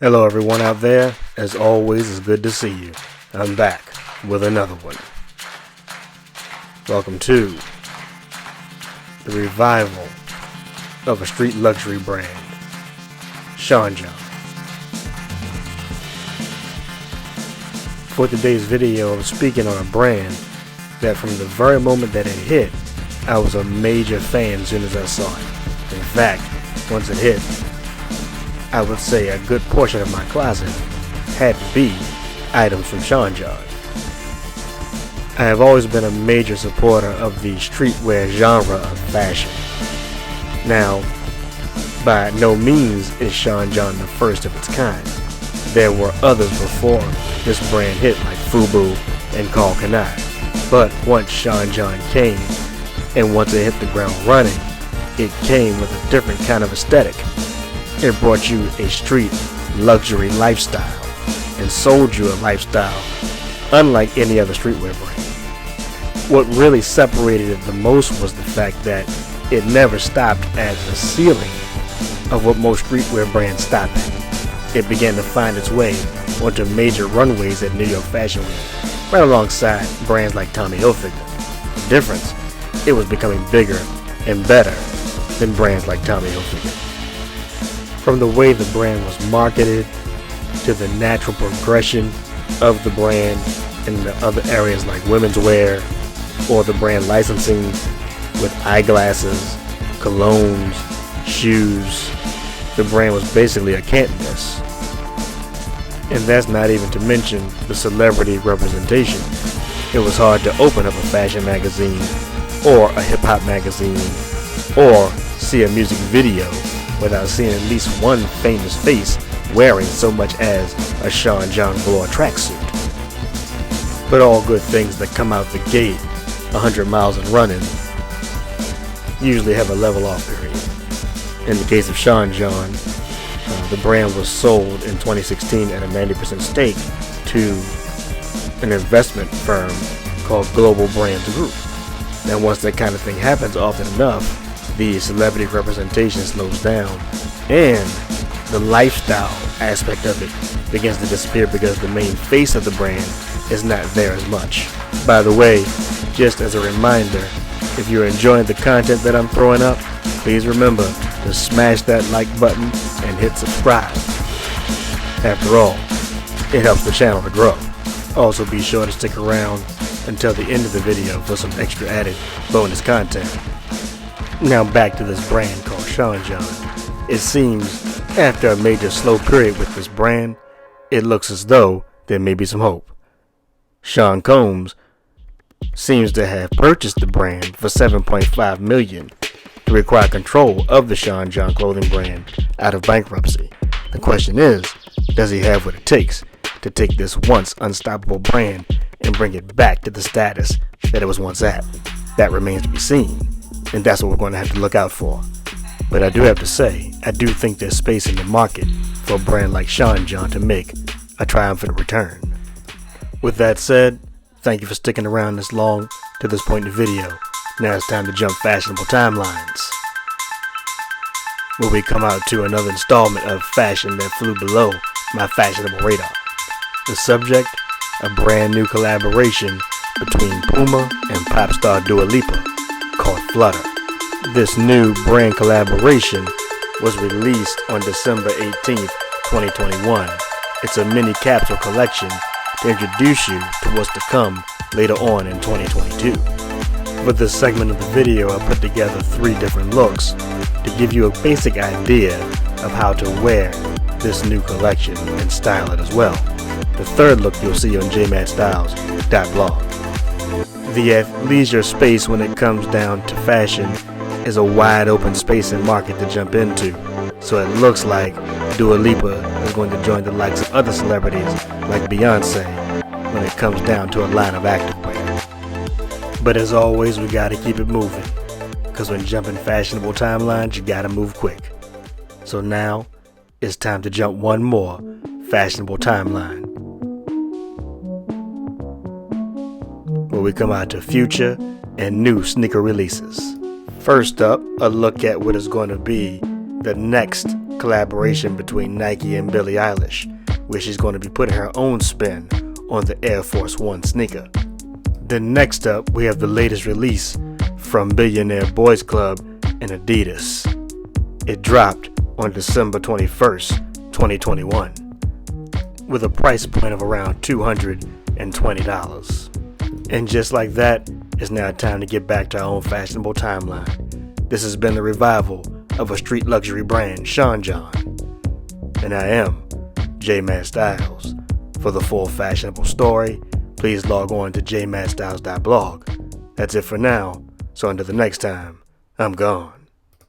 Hello everyone out there, as always it's good to see you. I'm back with another one. Welcome to the revival of a street luxury brand, Sean John. For today's video, I'm speaking on a brand that from the very moment that it hit, I was a major fan as soon as I saw it. In fact, once it hit, I would say a good portion of my closet had to be items from Sean John. I have always been a major supporter of the streetwear genre of fashion. Now, by no means is Sean John the first of its kind. There were others before this brand hit like Fubu and Call Kanai. But once Sean John came, and once it hit the ground running, it came with a different kind of aesthetic. It brought you a street luxury lifestyle and sold you a lifestyle unlike any other streetwear brand. What really separated it the most was the fact that it never stopped at the ceiling of what most streetwear brands stop at. It began to find its way onto major runways at New York Fashion Week, right alongside brands like Tommy Hilfiger. The difference, it was becoming bigger and better than brands like Tommy Hilfiger. From the way the brand was marketed, to the natural progression of the brand in the other areas like women's wear, or the brand licensing with eyeglasses, colognes, shoes, the brand was basically a can't miss. And that's not even to mention the celebrity representation. It was hard to open up a fashion magazine, or a hip-hop magazine, or see a music video without seeing at least one famous face wearing so much as a Sean John velour tracksuit. But all good things that come out the gate 100 miles and running usually have a level off period. In the case of Sean John, the brand was sold in 2016 at a 90% stake to an investment firm called Global Brands Group. Now once that kind of thing happens often enough, the celebrity representation slows down and the lifestyle aspect of it begins to disappear because the main face of the brand is not there as much. By the way, just as a reminder, if you're enjoying the content that I'm throwing up, please remember to smash that like button and hit subscribe. After all, it helps the channel to grow. Also be sure to stick around until the end of the video for some extra added bonus content. Now back to this brand called Sean John. It seems after a major slow period with this brand, it looks as though there may be some hope. Sean Combs seems to have purchased the brand for $7.5 million to acquire control of the Sean John clothing brand out of bankruptcy. The question is, does he have what it takes to take this once unstoppable brand and bring it back to the status that it was once at? That remains to be seen. And that's what we're going to have to look out for. But I do have to say, I do think there's space in the market for a brand like Sean John to make a triumphant return. With that said, thank you for sticking around this long to this point in the video. Now it's time to jump fashionable timelines, where we come out to another installment of fashion that flew below my fashionable radar. The subject, a brand new collaboration between Puma and pop star Dua Lipa, called Flutter. This new brand collaboration was released on December 18th, 2021. It's a mini capsule collection to introduce you to what's to come later on in 2022. For this segment of the video, I put together 3 different looks to give you a basic idea of how to wear this new collection and style it as well. The third look you'll see on jmadstyles.blog. The athleisure space when it comes down to fashion is a wide open space and market to jump into, so it looks like Dua Lipa is going to join the likes of other celebrities like Beyonce when it comes down to a line of activewear. But as always, we gotta keep it moving, because when jumping fashionable timelines, you gotta move quick. So now, it's time to jump one more fashionable timeline, where we come out to future and new sneaker releases. First up, a look at what is going to be the next collaboration between Nike and Billie Eilish, where she's going to be putting her own spin on the Air Force One sneaker. Then next up, we have the latest release from Billionaire Boys Club and Adidas. It dropped on December 21st, 2021, with a price point of around $220. And just like that, it's now time to get back to our own fashionable timeline. This has been the revival of a street luxury brand, Sean John. And I am J Mad Styles. For the full fashionable story, please log on to jmadstyles.blog. That's it for now, so until the next time, I'm gone.